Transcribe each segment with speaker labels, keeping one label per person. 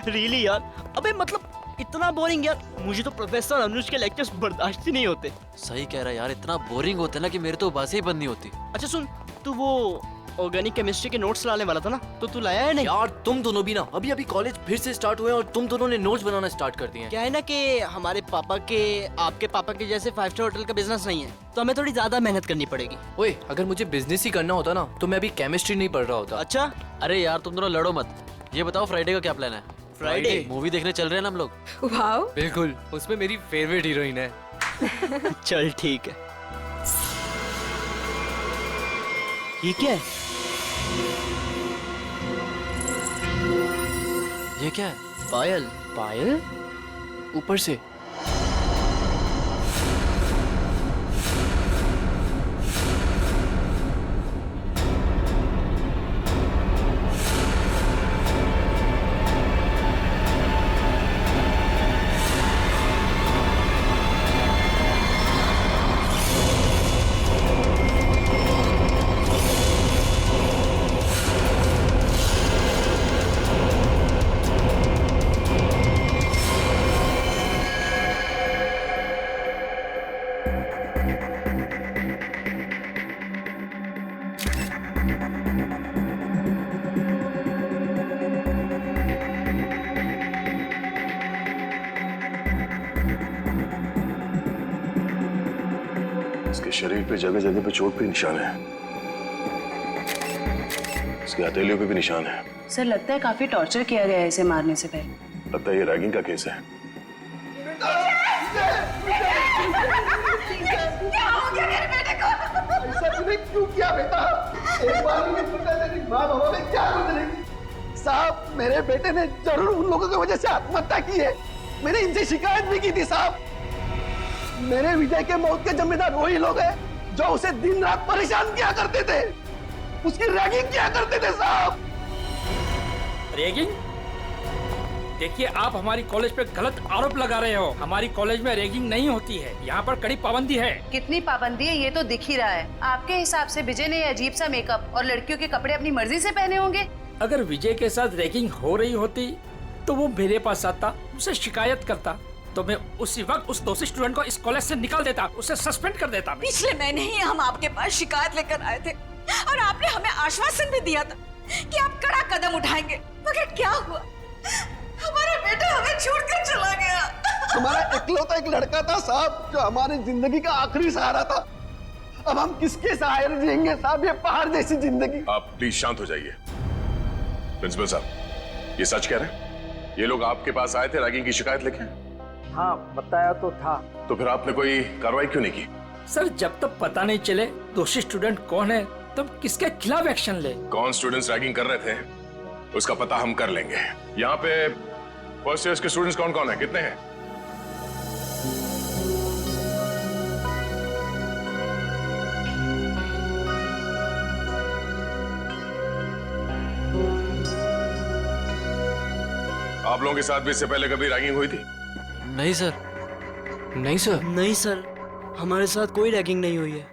Speaker 1: Really यार, अबे मतलब इतना बोरिंग यार, मुझे तो प्रोफेसर अनुज के लेक्चर्स बर्दाश्त ही नहीं होते।
Speaker 2: सही कह रहा है यार, इतना बोरिंग होता है ना कि मेरे तो बातें ही बंद नहीं होती।
Speaker 1: अच्छा सुन, तू वो ऑर्गेनिक केमिस्ट्री के नोट्स लाने वाला था ना, तो तू लाया है नहीं?
Speaker 2: यार तुम दोनों भी ना, अभी अभी कॉलेज फिर से स्टार्ट हुए और तुम दोनों ने नोट्स बनाना स्टार्ट कर दिए हैं।
Speaker 1: क्या है ना कि हमारे पापा के आपके पापा के जैसे 5 स्टार होटल का बिजनेस नहीं है, तो हमें थोड़ी ज्यादा मेहनत करनी पड़ेगी।
Speaker 2: ओए, अगर मुझे बिजनेस ही करना होता ना तो मैं अभी केमिस्ट्री नहीं पढ़ रहा होता।
Speaker 1: अच्छा,
Speaker 2: अरे यार तुम दोनों लड़ो मत। ये बताओ फ्राइडे का क्या प्लान है?
Speaker 1: फ्राइडे
Speaker 2: मूवी देखने चल रहे हैं ना हम लोग।
Speaker 3: वाओ,
Speaker 2: बिल्कुल, उसमें मेरी फेवरेट हीरोइन है।
Speaker 1: चल ठीक है। ये क्या है?
Speaker 2: ये क्या है?
Speaker 1: पायल।
Speaker 2: पायल? ऊपर से?
Speaker 4: इसके शरीर पे जगह जगह पे चोट के निशान है, इसके हथेलियों पे भी निशान है।
Speaker 5: सर लगता है काफी टॉर्चर किया गया है इसे मारने से पहले।
Speaker 4: लगता है ये रैगिंग का केस है।
Speaker 6: क्या हो गया मेरे बेटे को?
Speaker 7: ऐसा तूने क्यों किया बेटा? एक बार भी नहीं सोचा तेरी माँ बाबा में क्या गुजरेगी। साहब, मेरे बेटे ने जरूर उन लोगों की वजह से आत्महत्या की है। मैंने इनसे शिकायत भी की थी साहब। मेरे विजय के मौत के जिम्मेदार वही लोग हैं जो उसे दिन रात परेशान किया करते थे, उसकी रैगिंग किया करते थे साहब।
Speaker 8: रैगिंग? देखिए, आप हमारी कॉलेज पे गलत आरोप लगा रहे हो। हमारी कॉलेज में रैगिंग नहीं होती है, यहाँ पर कड़ी पाबंदी है।
Speaker 5: कितनी पाबंदी है ये तो दिख ही रहा है। आपके हिसाब से विजय ने अजीब सा मेकअप और लड़कियों के कपड़े अपनी मर्जी से पहने होंगे।
Speaker 8: अगर विजय के साथ रैगिंग हो रही होती तो वो मेरे पास आता, मुझसे शिकायत करता, तो मैं उसी वक्त उस दोषी स्टूडेंट को इस कॉलेज से निकाल देता, उसे सस्पेंड कर देता।
Speaker 3: पिछले महीने ही हम आपके पास शिकायत लेकर आए थे और आपने हमें आश्वासन भी दिया था कि आप कड़ा कदम उठाएंगे, मगर क्या हुआ? हमारा बेटा हमें छोड़कर चला गया।
Speaker 7: हमारा इकलौता एक लड़का था साहब जो हमारी जिंदगी का आखिरी सहारा था। अब हम किसके सहारे जिएंगे साहब, ये पहाड़ जैसी जिंदगी।
Speaker 4: आप प्लीज शांत हो जाइए। प्रिंसिपल साहब, ये सच कह रहे हैं? ये लोग आपके पास आए थे रैगिंग की शिकायत लेके?
Speaker 7: हाँ, बताया तो था।
Speaker 4: तो फिर आपने कोई कार्रवाई क्यों नहीं की?
Speaker 8: सर, जब तक पता नहीं चले दोषी स्टूडेंट कौन है तब किसके खिलाफ एक्शन ले।
Speaker 4: कौन स्टूडेंट्स रैगिंग कर रहे थे उसका पता हम कर लेंगे। यहाँ पे फर्स्ट ईयर के स्टूडेंट्स कौन कौन है, कितने हैं? आप लोगों के साथ भी इससे पहले कभी रैगिंग हुई थी?
Speaker 2: नहीं सर। नहीं सर।
Speaker 1: नहीं सर, हमारे साथ कोई रैगिंग नहीं हुई है।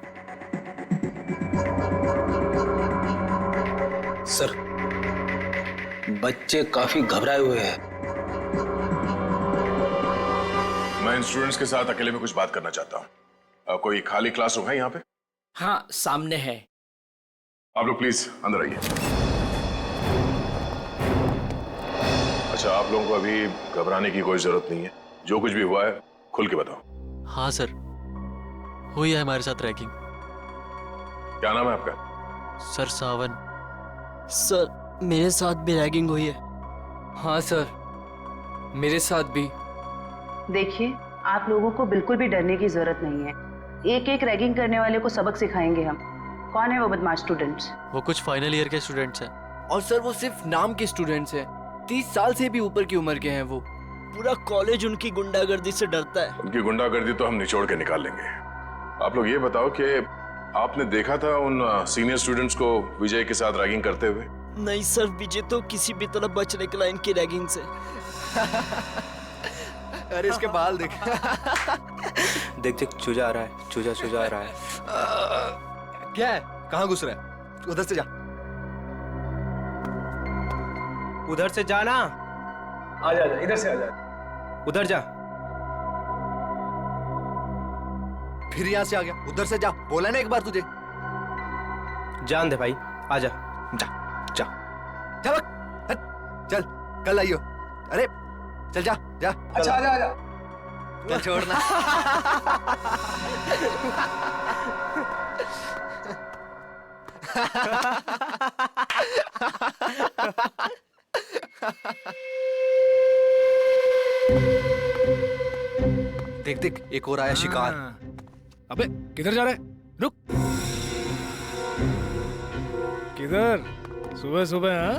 Speaker 9: सर, बच्चे काफी घबराए हुए हैं।
Speaker 4: मैं इन स्टूडेंट्स के साथ अकेले में कुछ बात करना चाहता हूँ। कोई खाली क्लासरूम है यहाँ पे?
Speaker 8: हाँ, सामने है।
Speaker 4: आप लोग प्लीज अंदर आइए। अच्छा, आप लोगों को अभी घबराने की कोई जरूरत नहीं है। जो कुछ भी हुआ है खुल के बताओ।
Speaker 2: हाँ सर, हुई है हमारे साथ रैगिंग।
Speaker 4: क्या नाम है आपका?
Speaker 2: सर सावन।
Speaker 1: सर, मेरे साथ भी रैगिंग हुई है।
Speaker 2: हाँ सर, मेरे साथ भी।
Speaker 5: देखिए, आप लोगों को बिल्कुल भी डरने की जरूरत नहीं है। एक एक रैगिंग करने वाले को सबक सिखाएंगे हम। कौन है वो बदमाश स्टूडेंट्स?
Speaker 2: वो कुछ फाइनल ईयर के स्टूडेंट्स हैं। और सर वो सिर्फ नाम के स्टूडेंट्स हैं। 30 साल से भी ऊपर की उम्र के हैं वो।
Speaker 1: पूरा कॉलेज उनकी गुंडागर्दी से डरता है।
Speaker 4: उनकी गुंडागर्दी तो हम निचोड़ के निकाल लेंगे। आप लोग ये बताओ कि आपने देखा था उन सीनियर स्टूडेंट्स को विजय के साथ रैगिंग करते हुए?
Speaker 1: नहीं सर, विजय तो किसी भी तरह बच निकला इनकी रैगिंग से।
Speaker 9: अरे इसके बाल देख। देख देख, चूजा आ रहा है, चूजा चूजा आ रहा है। क्या है? कहाँ घुस रहा है? उधर से जा, उधर से जाना।
Speaker 10: आजा आजा, इधर से आजा।
Speaker 9: उधर जा।
Speaker 7: फिर यहाँ से आ गया, उधर से जा, बोला ना एक बार तुझे।
Speaker 9: जान दे भाई, आजा।
Speaker 7: जा जा जा बक, हट, चल कल आइयो। अरे चल जा जा।
Speaker 10: अच्छा आजा आजा।
Speaker 7: कल छोड़ना। देख देख, एक और आया शिकार।
Speaker 10: अबे किधर जा रहा है? रुक। किधर? सुबह सुबह हाँ?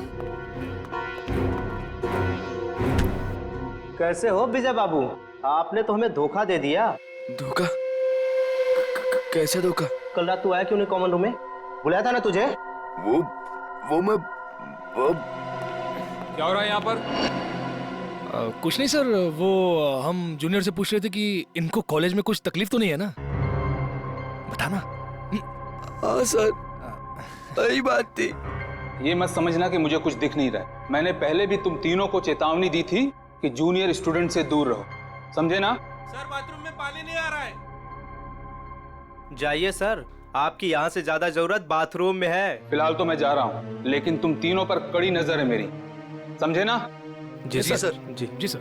Speaker 9: कैसे हो विजय बाबू? आपने तो हमें धोखा दे दिया।
Speaker 2: धोखा? कैसे धोखा?
Speaker 9: कल रात तू आया क्यों नहीं कॉमन रूम में? बुलाया था ना तुझे?
Speaker 2: वो मैं
Speaker 10: क्या हो रहा है यहाँ पर? कुछ नहीं सर, वो हम जूनियर से पूछ रहे थे कि इनको कॉलेज में कुछ तकलीफ तो नहीं है ना? बताना।
Speaker 2: हाँ सर, वही बात थी।
Speaker 11: ये मत समझना कि मुझे कुछ दिख नहीं रहा है। मैंने पहले भी तुम तीनों को चेतावनी दी थी कि जूनियर स्टूडेंट से दूर रहो, समझे ना?
Speaker 10: सर बाथरूम में पानी नहीं आ रहा है।
Speaker 9: जाइए सर, आपकी यहाँ से ज्यादा जरूरत बाथरूम में है।
Speaker 11: फिलहाल तो मैं जा रहा हूँ, लेकिन तुम तीनों पर कड़ी नजर है मेरी, समझे ना?
Speaker 9: जी सर।
Speaker 10: जी जी सर।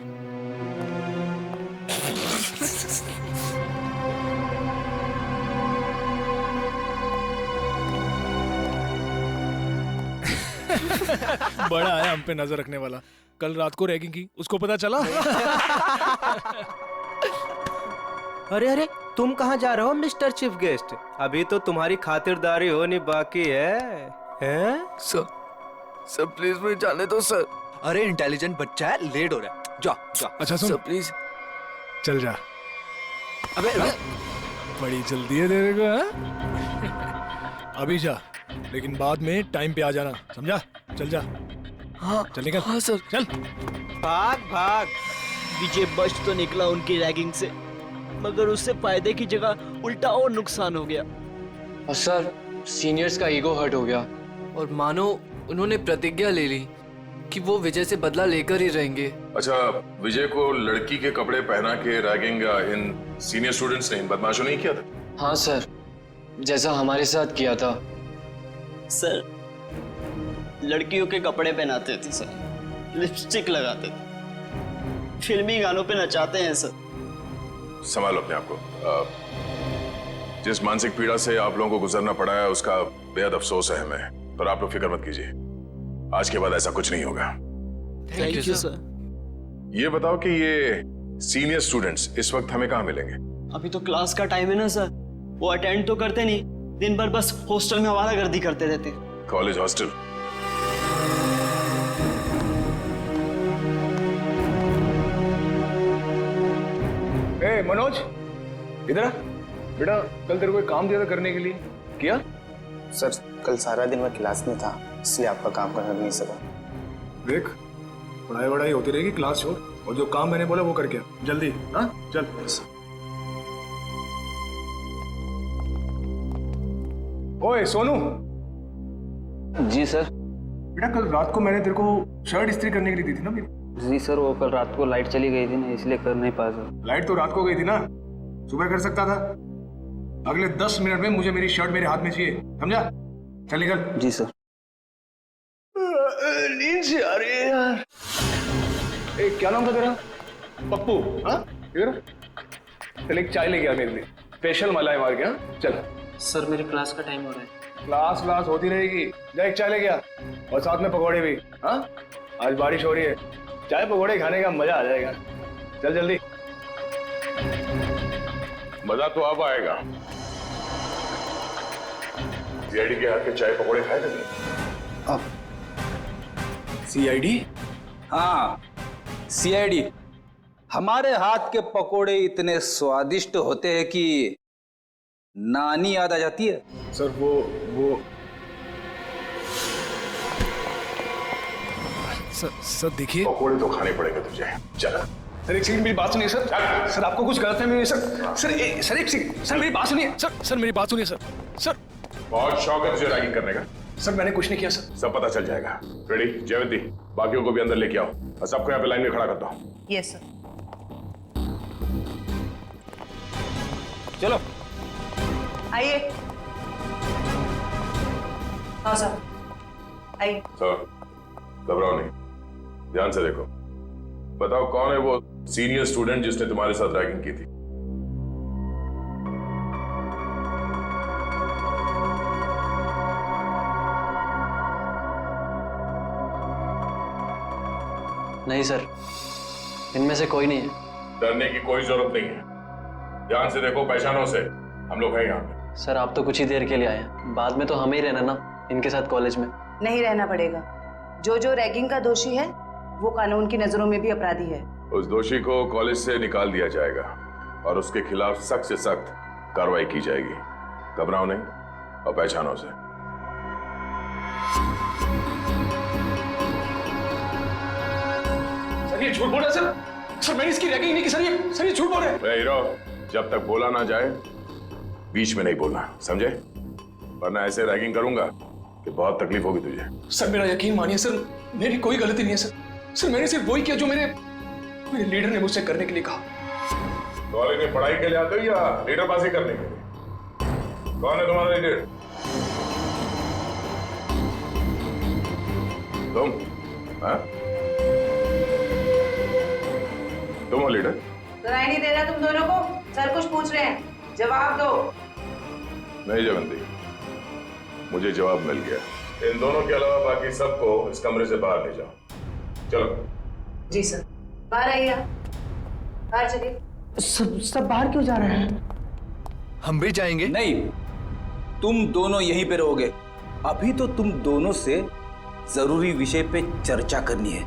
Speaker 10: बड़ा है हम पे नजर रखने वाला। कल रात को रैगिंग की, उसको पता चला?
Speaker 9: अरे अरे, तुम कहाँ जा रहे हो मिस्टर चीफ गेस्ट? अभी तो तुम्हारी खातिरदारी होनी बाकी है। हैं?
Speaker 2: सर प्लीज मुझे जाने दो सर।
Speaker 7: अरे इंटेलिजेंट बच्चा है, लेट हो रहा है, जा जा।
Speaker 10: अच्छा सुन,
Speaker 2: सर प्लीज।
Speaker 10: चल जा।
Speaker 7: अबे
Speaker 10: बड़ी जल्दी है तेरे को, हाँ? अभी जा, लेकिन बाद में टाइम पे आ जाना, समझा? चल जा।
Speaker 2: हाँ
Speaker 10: चल निकल।
Speaker 2: हाँ सर।
Speaker 10: चल।
Speaker 9: भाग भाग।
Speaker 1: विजय बच तो निकला उनकी रैगिंग से, मगर उससे फायदे की जगह उल्टा और नुकसान हो गया।
Speaker 2: और सर, सीनियर्स का ईगो हर्ट हो गया और मानो उन्होंने प्रतिज्ञा ले ली कि वो विजय से बदला लेकर ही रहेंगे।
Speaker 4: अच्छा, विजय को लड़की के कपड़े पहना के रैगिंग इन सीनियर स्टूडेंट्स ने, इन बदमाशों ने किया था?
Speaker 2: हाँ सर, जैसा हमारे साथ किया था।
Speaker 1: सर, लड़कियों के कपड़े पहनाते थे सर, लिपस्टिक लगाते थे, फिल्मी गानों पे नचाते हैं सर।
Speaker 4: संभालो अपने आप को। जिस मानसिक पीड़ा से आप लोगों को गुजरना पड़ा है उसका बेहद अफसोस है हमें, पर आप लोग फिक्र मत कीजिए, आज के बाद ऐसा कुछ नहीं होगा।
Speaker 1: Thank you sir.
Speaker 4: ये बताओ कि ये सीनियर स्टूडेंट्स इस वक्त हमें कहाँ मिलेंगे?
Speaker 1: अभी तो क्लास का टाइम है ना सर, वो अटेंड तो करते नहीं, दिन भर बस हॉस्टल में आवारागर्दी करते रहते।
Speaker 4: College hostel?
Speaker 10: ए मनोज, इधर आ। बेटा, कल तेरे को एक काम दिया था करने के लिए, किया?
Speaker 12: सर, कल सारा दिन मैं क्लास में था, इसलिए आपका काम करना नहीं सका।
Speaker 10: देख, पढ़ाई वढ़ाई होती रहेगी, क्लास छोड़, और जो काम मैंने बोला वो करके जल्दी। हाँ चल। ओए सोनू।
Speaker 12: जी सर।
Speaker 10: बेटा, कल रात को मैंने तेरे को शर्ट इस्त्री करने के लिए दी थी ना मेरी?
Speaker 12: जी सर, वो कल रात को लाइट चली गई थी ना, इसलिए कर नहीं पाया सर।
Speaker 10: लाइट तो रात को गई थी ना, सुबह कर सकता था। अगले 10 मिनट में मुझे मेरी शर्ट मेरे हाथ में चाहिए, समझा? चल निकल।
Speaker 12: जी सर।
Speaker 10: नींद से आ रही है यार। ए, क्या नाम था तेरा? पप्पू? हाँ, इधर चल, एक चाय लेके आ मेरे लिए, स्पेशल मलाई मार के। हाँ चल।
Speaker 12: सर, मेरी क्लास का टाइम हो रहा है।
Speaker 10: क्लास होती रहेगी, जा एक चाय लेके आ, और साथ में पकौड़े भी। हाँ, आज बारिश हो रही है, चाय पकौड़े खाने का मजा आ जाएगा। चल जल्दी।
Speaker 4: मजा तो अब आएगा। सीआईडी के हाथ के चाय पकौड़े खाए थे?
Speaker 12: अब
Speaker 10: सीआईडी?
Speaker 11: हाँ, सीआईडी। हमारे हाथ के पकोड़े इतने स्वादिष्ट होते हैं कि नानी याद आ जाती है।
Speaker 10: सर वो सर देखिए,
Speaker 4: पकौड़े तो खाने पड़ेंगे तुझे। चल।
Speaker 10: सर एक सेकंड, मेरी बात सुनिए सर। सर आपको कुछ गलत है सर एक सेकंड, सर मेरी बात सुनिए सर। सर मेरी बात सुनिए सर।
Speaker 4: बहुत शौक है तुझे रैगिंग करने का?
Speaker 10: सर मैंने कुछ नहीं किया सर।
Speaker 4: सब पता चल जाएगा। रेडी जयवंती, बाकियों को भी अंदर लेके आओ और सबको यहाँ पे लाइन में खड़ा करता हूँ।
Speaker 5: Yes sir.
Speaker 9: चलो
Speaker 5: आइए। हाँ सर आइए।
Speaker 4: सर घबराओ नहीं, ध्यान से देखो। बताओ कौन है वो सीनियर स्टूडेंट जिसने तुम्हारे साथ रैगिंग की थी?
Speaker 2: नहीं सर, इनमें से कोई नहीं है।
Speaker 4: डरने की कोई जरूरत नहीं है, ध्यान से देखो, पहचानो से। हम लोग हैं यहाँ पे।
Speaker 2: सर आप तो कुछ ही देर के लिए आए हैं, बाद में तो हमें ही रहना ना इनके साथ कॉलेज में।
Speaker 5: नहीं रहना पड़ेगा। जो जो रैगिंग का दोषी है वो कानून की नजरों में भी अपराधी है।
Speaker 4: उस दोषी को कॉलेज से निकाल दिया जाएगा और उसके खिलाफ सख्त से सख्त कार्रवाई की जाएगी। घबराओ नहीं और पहचानो से।
Speaker 10: सर ये झूठ बोल रहा है सर। सर मैंने इसकी रैगिंग नहीं की सर। ये झूठ बोल रहे हैं।
Speaker 4: हीरो, जब तक बोला ना जाए बीच में नहीं बोलना, समझे? वरना ऐसे रैगिंग करूंगा कि बहुत तकलीफ होगी तुझे।
Speaker 10: सर मेरा यकीन मानिए सर, मेरी कोई गलती नहीं है सर। सर मैंने सिर्फ वही किया जो मेरे लीडर ने मुझसे करने के लिए कहा।
Speaker 4: कॉलेज में पढ़ाई के लिए आते हो या लीडरबाजी करने के लिए? कौन है तुम्हारा लीडर? तुम? हाँ? तुम हो लीडर?
Speaker 5: सुनाई नहीं दे रहा तुम दोनों को? सर कुछ पूछ रहे हैं, जवाब दो।
Speaker 4: नहीं जयवंती, मुझे जवाब मिल गया। इन दोनों के अलावा बाकी सबको इस कमरे से बाहर ले जाओ। चलो।
Speaker 5: जी सर। बाहर आइए आप। बाहर चलिए।
Speaker 7: सब बाहर क्यों जा रहे हैं?
Speaker 11: हम भी जाएंगे। नहीं, तुम दोनों यहीं पे रहोगे। अभी तो तुम दोनों से जरूरी विषय पे चर्चा करनी है।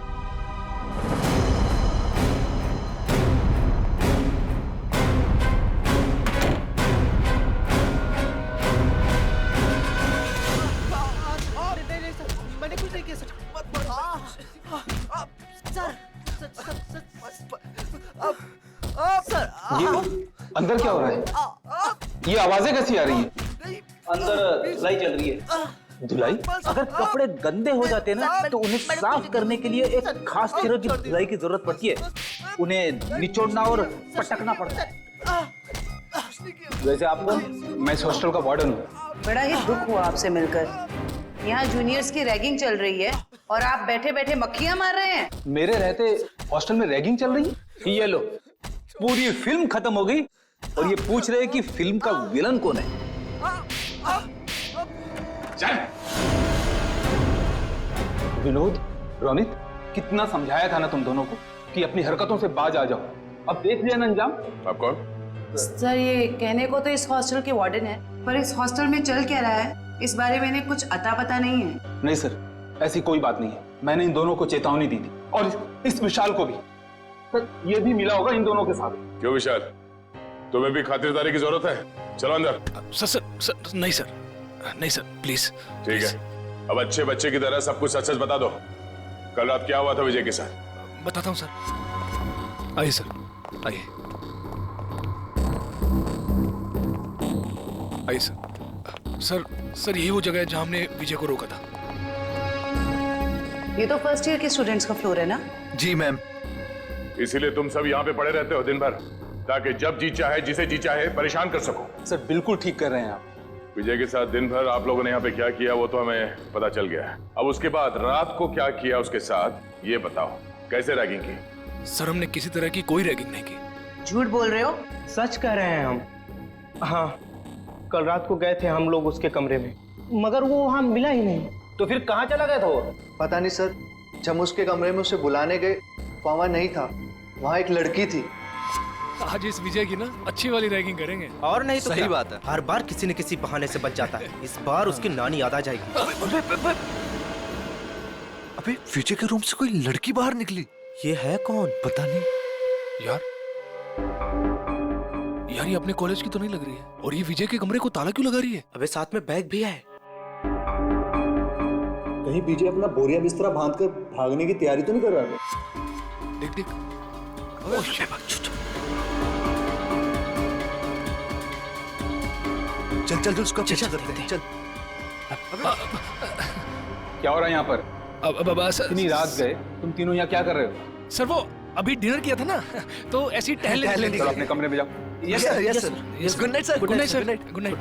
Speaker 7: मैंने कुछ नहीं किया सर।
Speaker 11: ये अंदर क्या हो रहा है? ये आवाजें कैसी आ रही हैं? अंदर धुलाई चल रही है। धुलाई? अगर कपड़े गंदे हो जाते हैं ना तो उन्हें साफ करने के लिए एक खास तरह की धुलाई की जरूरत पड़ती है। उन्हें निचोड़ना और पटकना पड़ता है। वैसे आपको, मैं इस हॉस्टल का वार्डन हूँ।
Speaker 5: बड़ा ही दुख हुआ आपसे मिलकर। यहाँ जूनियर्स की रैगिंग चल रही है और आप बैठे बैठे मक्खियां मार रहे हैं।
Speaker 11: मेरे रहते हॉस्टल में रैगिंग चल रही है? ये लो, पूरी फिल्म खत्म हो गई और ये पूछ रहे हैं कि फिल्म का विलन कौन है। चल। विनोद, रोनित, कितना समझाया था ना तुम दोनों को कि अपनी हरकतों से बाज आ जाओ। अब देख लिया ना अंजाम।
Speaker 4: आप कौन?
Speaker 5: सर ये कहने को तो इस हॉस्टल के वार्डन है, पर इस हॉस्टल में चल क्या रहा है इस बारे में इन्हें कुछ अता पता नहीं है।
Speaker 11: नहीं सर, ऐसी कोई बात नहीं है। मैंने इन दोनों को चेतावनी दी थी और इस विशाल को भी। सर ये भी मिला होगा इन दोनों के साथ।
Speaker 4: क्यों विशाल, तुम्हें भी खातिरदारी की जरूरत है? चलो अंदर।
Speaker 10: सर नहीं सर, नहीं सर प्लीज।
Speaker 4: ठीक है, अब अच्छे बच्चे की तरह सब कुछ सच सच बता दो। कल रात क्या हुआ था विजय के साथ?
Speaker 10: बताता हूँ सर। आइए सर, आइए आइए सर। सर यही वो जगह है जहाँ हमने विजय को रोका था।
Speaker 5: ये तो फर्स्ट ईयर के स्टूडेंट्स का फ्लोर है ना?
Speaker 11: जी मैम।
Speaker 4: इसीलिए तुम सब यहाँ पे पड़े रहते हो दिन भर, ताकि जब जी चाहे जिसे जी चाहे परेशान कर सको।
Speaker 11: सर बिल्कुल ठीक कर रहे हैं आप।
Speaker 4: विजय के साथ दिन भर आप लोगों ने यहाँ पे क्या किया वो तो हमें पता चल गया है। अब उसके बाद रात को क्या किया उसके साथ ये बताओ। कैसे रैगिंग की?
Speaker 10: सर हमने किसी तरह की कोई रैगिंग नहीं की।
Speaker 5: झूठ बोल रहे हो?
Speaker 12: सच कह रहे हैं हम। हाँ, कल रात को गए थे हम लोग उसके कमरे में, मगर वो वहां मिला ही नहीं।
Speaker 11: तो फिर कहाँ चला गया था वो?
Speaker 7: पता नहीं सर, जब उसके कमरे में उसे बुलाने गए वहां नहीं था। वहां एक लड़की थी।
Speaker 10: आज इस विजय की ना अच्छी वाली रैगिंग करेंगे।
Speaker 12: और नहीं तो
Speaker 9: सही
Speaker 12: क्या?
Speaker 9: बात है।
Speaker 12: हर बार किसी न किसी बहाने से बच जाता है। इस बार उसकी नानी याद आ जाएगी।
Speaker 9: अबे विजय के रूम से कोई लड़की बाहर निकली।
Speaker 12: ये है कौन?
Speaker 9: पता नहीं
Speaker 10: यार ये अपने कॉलेज की तो नहीं लग रही है। और ये विजय के कमरे को ताला क्यों लगा रही है?
Speaker 12: अबे साथ में बैग भी है।
Speaker 7: कहीं विजय अपना बोरिया बिस्तरा बांधकर भागने की तैयारी तो नहीं कर रहा है?
Speaker 10: देख देख।
Speaker 9: चल चल उसका पीछा करते हैं। चल
Speaker 11: क्या हो रहा है यहाँ पर? इतनी रात गए, तुम तीनों यहाँ क्या कर रहे हो?
Speaker 10: सर वो अभी डिनर किया था ना, तो ऐसे ही टहल लेने
Speaker 11: चलो अपने कमरे में जाओ।
Speaker 10: Yes sir, yes sir, yes. Good night sir, good night sir, good night.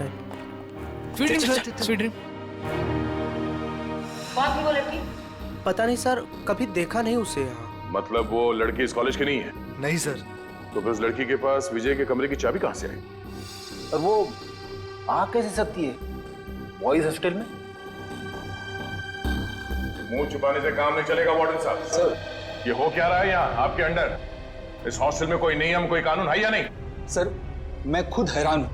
Speaker 10: Sweet dream sir, sweet dream.
Speaker 5: कौन थी वो लड़की?
Speaker 12: पता नहीं सर, कभी देखा नहीं उसे यहाँ।
Speaker 4: मतलब वो लड़की इस कॉलेज की नहीं है?
Speaker 9: नहीं सर।
Speaker 4: तो फिर उस लड़की के पास विजय के कमरे की चाबी कहाँ से आई?
Speaker 11: और वो आ कैसे सकती है बॉयज हॉस्टल में?
Speaker 4: मुंह छुपाने से काम नहीं चलेगा वार्डन साहब।
Speaker 11: सर
Speaker 4: ये हो क्या रहा है यहाँ आपके अंडर? इस हॉस्टल में कोई नियम कोई कानून है या नहीं?
Speaker 11: सर मैं खुद हैरान हूँ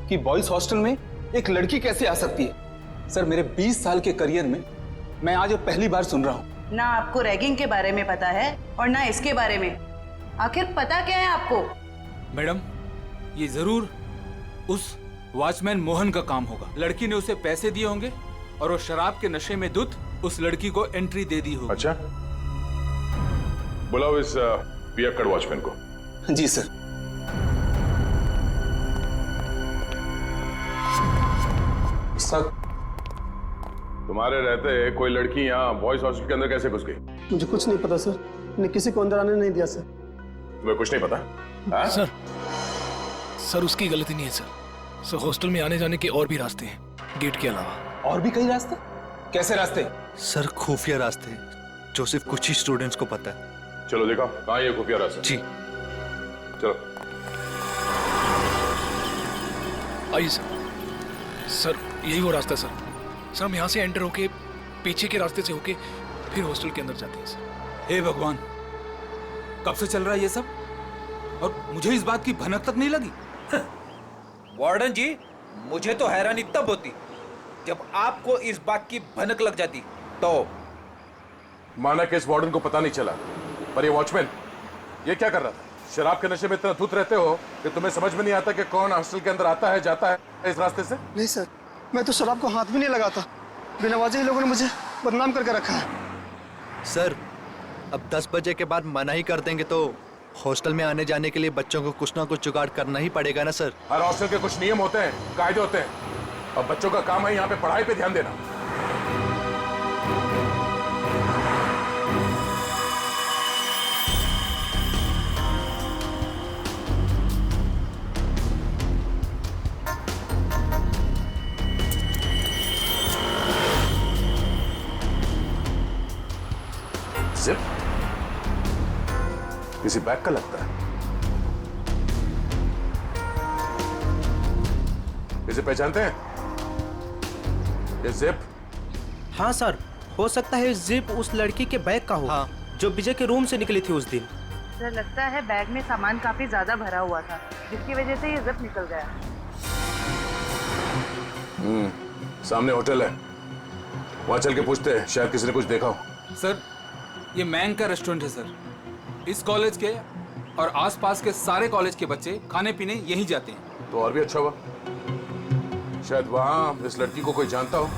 Speaker 11: कि बॉयज हॉस्टल में एक लड़की कैसे आ सकती है। सर मेरे 20 साल के करियर में मैं आज पहली बार सुन रहा हूँ।
Speaker 5: ना आपको रैगिंग के बारे में पता है और ना इसके बारे में। आखिर पता क्या है आपको?
Speaker 13: मैडम, ये जरूर उस वॉचमैन मोहन का काम होगा। लड़की ने उसे पैसे दिए होंगे और वो शराब के नशे में धुत उस लड़की को एंट्री दे दी होगी।
Speaker 4: अच्छा, बुलाओ इस पियक्कड़ वॉचमैन को।
Speaker 11: जी सर। सर
Speaker 4: तुम्हारे रहते कोई लड़की यहाँ बॉयज हॉस्टल के अंदर कैसे घुस गई?
Speaker 7: मुझे कुछ नहीं पता सर, मैंने किसी को अंदर आने नहीं दिया सर।
Speaker 4: तुम्हें कुछ नहीं पता? हाँ?
Speaker 10: सर उसकी गलती नहीं है सर। सर हॉस्टल में आने जाने के और भी रास्ते हैं, गेट के अलावा।
Speaker 11: और भी कई रास्ते? कैसे रास्ते?
Speaker 9: सर खुफिया रास्ते जो सिर्फ कुछ ही स्टूडेंट्स को पता है।
Speaker 4: चलो देखो कहाँ ये खुफिया रास्ता।
Speaker 9: जी
Speaker 4: चलो।
Speaker 10: आइए सर। सर यही वो रास्ता है सर। सर हम यहाँ से एंटर होके पीछे के रास्ते से होके फिर हॉस्टल के अंदर जाते हैं सर।
Speaker 13: हे भगवान, कब से चल रहा है ये सब और मुझे इस बात की भनक तक नहीं लगी।
Speaker 11: वार्डन जी, मुझे तो हैरानी तब होती जब आपको इस बात की भनक लग जाती। तो
Speaker 4: माना कि इस वार्डन को पता नहीं चला, पर ये वॉचमैन ये क्या कर रहा था? शराब के नशे में इतना धुत रहते हो कि तुम्हें समझ में नहीं आता कि कौन हॉस्टल के अंदर आता है जाता है इस रास्ते से?
Speaker 7: नहीं सर, मैं तो शराब को हाथ भी नहीं लगाता। बिना वजह ही लोगों ने मुझे बदनाम करके रखा है।
Speaker 9: सर अब 10 बजे के बाद मना ही कर देंगे तो हॉस्टल में आने जाने के लिए बच्चों को कुछ ना कुछ जुगाड़ करना ही पड़ेगा ना सर।
Speaker 4: हर हॉस्टल के कुछ नियम होते हैं, कायदे होते हैं, और बच्चों का काम है यहाँ पे पढ़ाई पे ध्यान देना। जिप किसी बैग का लगता है। इसे पहचानते हैं? ये जिप?
Speaker 12: हाँ सर, हो सकता है जिप उस लड़की के बैग का हो। हाँ। जो विजय के रूम से निकली थी उस दिन।
Speaker 5: सर लगता है बैग में सामान काफी ज्यादा भरा हुआ था, जिसकी वजह से ये जिप निकल गया।
Speaker 4: सामने होटल है, वहां चल के पूछते हैं, शायद किसी ने कुछ देखा हो।
Speaker 13: सर ये मैंग का रेस्टोरेंट है सर। इस कॉलेज के और आसपास के सारे कॉलेज के बच्चे खाने पीने यहीं जाते हैं।
Speaker 4: तो और भी अच्छा हुआ, शायद वहां इस लड़की को कोई जानता हो।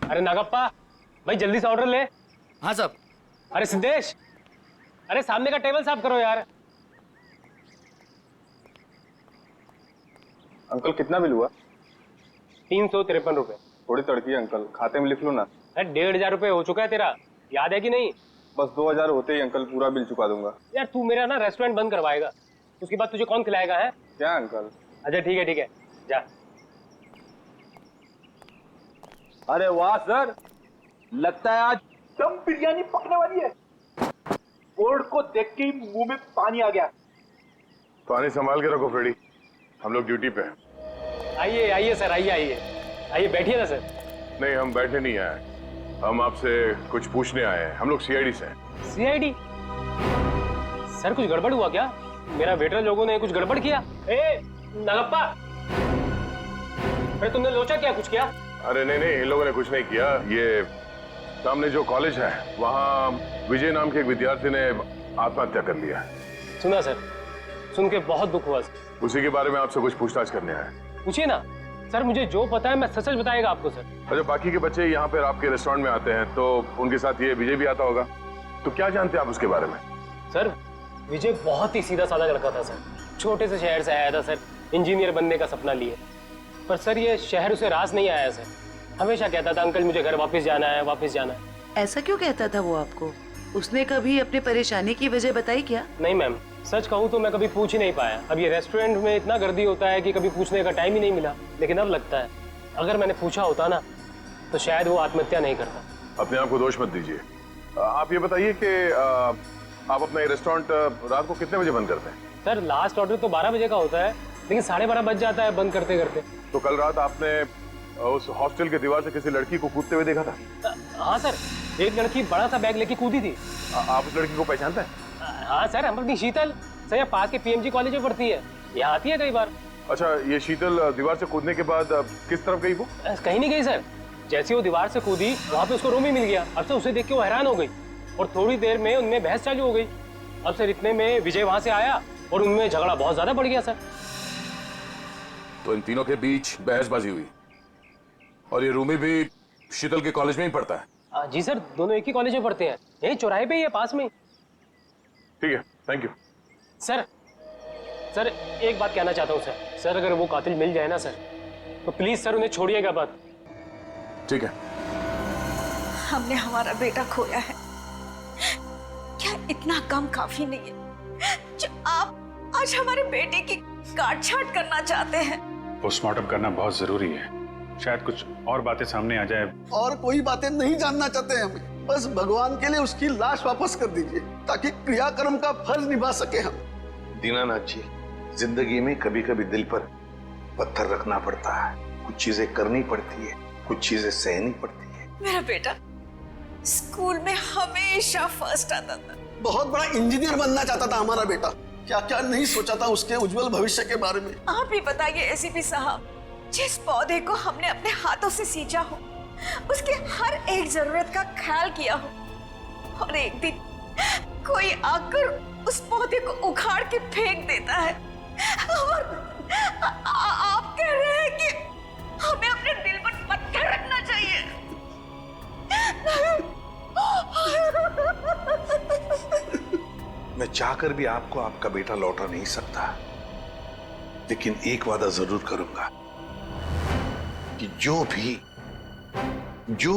Speaker 14: अरे नागप्पा भाई जल्दी से ऑर्डर ले।
Speaker 2: हाँ साहब।
Speaker 14: अरे सिद्धेश, अरे सामने का टेबल साफ करो यार।
Speaker 10: अंकल कितना बिल हुआ?
Speaker 14: 353 रुपए।
Speaker 10: थोड़ी तड़की है अंकल, खाते में लिख लो ना।
Speaker 14: अरे 1500 रुपए हो चुका है तेरा, याद है कि नहीं?
Speaker 10: बस 2000 होते ही अंकल पूरा बिल चुका दूंगा।
Speaker 14: यार तू मेरा ना रेस्टोरेंट बंद करवाएगा, उसके बाद तुझे कौन खिलाएगा है?
Speaker 10: क्या अंकल?
Speaker 14: अच्छा ठीक है जा।
Speaker 11: अरे वाह सर, लगता है आज दम बिरयानी पकने वाली है। बोर्ड को देख के ही मुंह में पानी आ गया।
Speaker 4: पानी संभाल के रखो फ्रेडी, हम लोग ड्यूटी पे हैं।
Speaker 14: आइए सर, आइए बैठिए ना सर।
Speaker 4: नहीं हम बैठने नहीं आए, हम आपसे कुछ पूछने आए हैं। हम लोग सीआईडी से हैं।
Speaker 14: सीआईडी? सर कुछ गड़बड़ हुआ क्या? मेरा वेटर लोगों ने कुछ गड़बड़ किया? ए नागप्पा, अरे तुमने लोचा क्या, कुछ किया?
Speaker 4: अरे नहीं इन लोगों ने कुछ नहीं किया। ये सामने जो कॉलेज है वहाँ विजय नाम के एक विद्यार्थी ने आत्महत्या कर लिया।
Speaker 14: सुना सर, सुन के बहुत दुख हुआ।
Speaker 4: उसी के बारे में आपसे कुछ पूछताछ करने आए।
Speaker 14: पूछिए ना सर, मुझे जो पता है मैं सच बताएगा आपको सर।
Speaker 4: अच्छा, बाकी के बच्चे यहाँ पर आपके रेस्टोरेंट में आते हैं तो उनके साथ ये विजय भी आता होगा, तो क्या जानते हैं आप उसके बारे में?
Speaker 14: सर विजय बहुत ही सीधा साधा लड़का था सर, छोटे से शहर से आया था सर, इंजीनियर बनने का सपना लिए। पर सर ये शहर उसे रास नहीं आया सर। हमेशा कहता था अंकल मुझे घर वापस जाना है, वापस जाना है।
Speaker 5: ऐसा क्यों कहता था वो आपको? उसने कभी अपनी परेशानी की वजह बताई क्या?
Speaker 14: नहीं मैम, सच कहूँ तो मैं कभी पूछ ही नहीं पाया। अब ये रेस्टोरेंट में इतना गर्दी होता है कि कभी पूछने का टाइम ही नहीं मिला। लेकिन अब लगता है अगर मैंने पूछा होता ना तो शायद वो आत्महत्या नहीं करता।
Speaker 4: अपने आप को दोष मत दीजिए। आप ये बताइए कि आप अपना ये रेस्टोरेंट रात को कितने बजे बंद करते हैं?
Speaker 14: सर लास्ट ऑर्डर तो 12 बजे का होता है, लेकिन 12:30 बज जाता है बंद करते करते।
Speaker 4: तो कल रात आपने उस हॉस्टल के दीवार से किसी लड़की को कूदते हुए देखा था?
Speaker 14: हाँ सर, एक लड़की बड़ा सा बैग लेके कूदी थी।
Speaker 4: आप उस लड़की को पहचानते हैं?
Speaker 14: हाँ सर, अमृति शीतल सर, पास के पीएमजी कॉलेज में पढ़ती है, यहाँ आती है कई बार।
Speaker 4: अच्छा, ये शीतल दीवार से कूदने के बाद किस तरफ गई वो?
Speaker 14: कहीं नहीं गई सर। जैसे वो दीवार से कूदी वहाँ पे उसको रूम ही मिल गया। अब सर उसे देख के वो हैरान हो गई और थोड़ी देर में उनमें बहस चालू हो गई। अब सर इतने में विजय वहाँ से आया और उनमें झगड़ा बहुत ज्यादा बढ़ गया सर।
Speaker 4: तो इन तीनों के बीच बहसबाजी हुई और ये रूमी भी शीतल के कॉलेज में ही पढ़ता है?
Speaker 14: जी सर, दोनों एक ही कॉलेज में पढ़ते हैं, यही चौराहे पे ही है पास में।
Speaker 4: ठीक है, थैंक यू।
Speaker 14: सर एक बात कहना चाहता हूँ सर, अगर वो कातिल मिल जाए ना सर तो प्लीज सर उन्हें छोड़िएगा बात।
Speaker 4: ठीक है।
Speaker 3: हमने हमारा बेटा खोया है, क्या इतना कम काफी नहीं है जो आप आज हमारे बेटे की काट छाट करना चाहते हैं?
Speaker 15: पोस्टमार्टम करना बहुत जरूरी है, शायद कुछ और बातें सामने आ जाए।
Speaker 7: और कोई बातें नहीं जानना चाहते हमें, बस भगवान के लिए उसकी लाश वापस कर दीजिए ताकि क्रियाकर्म का फर्ज निभा सके हम।
Speaker 16: दीनानाथ जी, जिंदगी में कभी कभी दिल पर पत्थर रखना पड़ता है, कुछ चीजें करनी पड़ती है, कुछ चीजें सहनी पड़ती है।
Speaker 3: मेरा बेटा स्कूल में हमेशा फर्स्ट आता था,
Speaker 7: बहुत बड़ा इंजीनियर बनना चाहता था हमारा बेटा। क्या क्या नहीं सोचा था उसके उज्जवल भविष्य के बारे में।
Speaker 3: आप ही बताइए एसीपी साहब, जिस पौधे को हमने अपने हाथों से सींचा हो, उसके हर एक जरूरत का ख्याल किया हो, और एक दिन कोई आकर उस पौधे को उखाड़ के फेंक देता है और आप कह रहे हैं कि हमें अपने दिल पर पत्थर रखना चाहिए।
Speaker 16: मैं चाहकर भी आपको आपका बेटा लौटा नहीं सकता, लेकिन एक वादा जरूर करूंगा कि जो